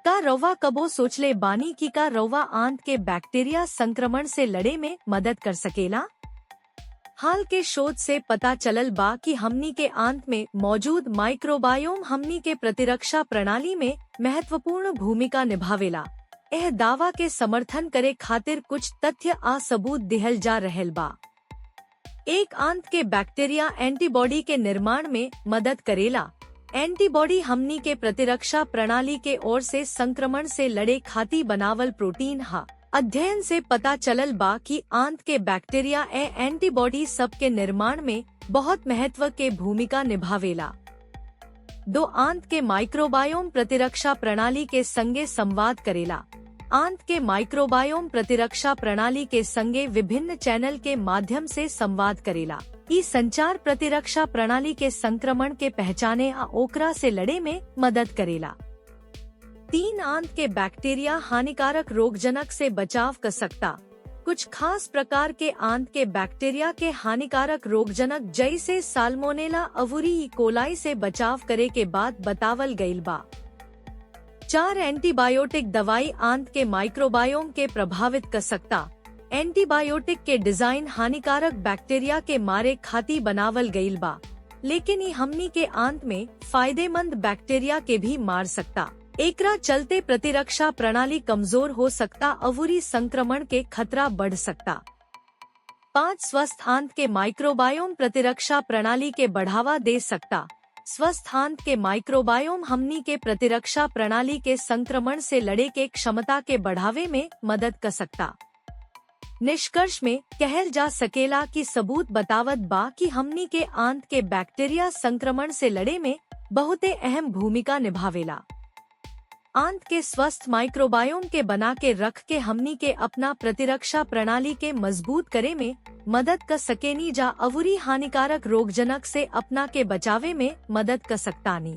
का रौवा कबो सोचले बानी की का रौवा आंत के बैक्टीरिया संक्रमण से लड़े में मदद कर सकेला। हाल के शोध से पता चलल बा कि हमनी के आंत में मौजूद माइक्रोबायोम हमनी के प्रतिरक्षा प्रणाली में महत्वपूर्ण भूमिका निभावेला। यह दावा के समर्थन करे खातिर कुछ तथ्य आ सबूत दिहल जा रहल बा। एक आंत के बैक्टीरिया एंटीबॉडी के निर्माण में मदद करेला। एंटीबॉडी हमनी के प्रतिरक्षा प्रणाली के ओर से संक्रमण से लड़े खातिर बनावल प्रोटीन हा। अध्ययन से पता चलल बा कि आंत के बैक्टीरिया एंटीबॉडी सब के निर्माण में बहुत महत्व के भूमिका निभावेला। दो आंत के माइक्रोबायोम प्रतिरक्षा प्रणाली के संगे संवाद करेला। आंत के माइक्रोबायोम प्रतिरक्षा प्रणाली के संगे विभिन्न चैनल के माध्यम से संवाद करेला। ई संचार प्रतिरक्षा प्रणाली के संक्रमण के पहचाने आ ओकरा से लड़े में मदद करेला। 3 आंत के बैक्टीरिया हानिकारक रोगजनक से बचाव कर सकता। कुछ खास प्रकार के आंत के बैक्टीरिया के हानिकारक रोगजनक जैसे साल्मोनेला अवुरी ई कोलाई से बचाव करे के बाद बतावल गईल बा। 4 एंटीबायोटिक दवाई आंत के माइक्रोबायोम के प्रभावित कर सकता। एंटीबायोटिक के डिजाइन हानिकारक बैक्टीरिया के मारे खातिर बनावल गईल बा, लेकिन ये हमनी के आंत में फायदेमंद बैक्टीरिया के भी मार सकता। एकरा चलते प्रतिरक्षा प्रणाली कमजोर हो सकता अवुरी संक्रमण के खतरा बढ़ सकता। 5 स्वस्थ आंत के माइक्रोबायोम प्रतिरक्षा प्रणाली के बढ़ावा दे सकता। स्वस्थ आंत के माइक्रोबायोम हमनी के प्रतिरक्षा प्रणाली के संक्रमण से लड़े के क्षमता के बढ़ावे में मदद कर सकता। निष्कर्ष में कहल जा सकेला कि सबूत बतावत बा कि हमनी के आंत के बैक्टीरिया संक्रमण से लड़े में बहुते अहम भूमिका निभावेला। आंत के स्वस्थ माइक्रोबायोम के बना के रख के हमनी के अपना प्रतिरक्षा प्रणाली के मजबूत करे में मदद कर सकेनी जा अवुरी हानिकारक रोगजनक से अपना के बचावे में मदद कर सकतानी।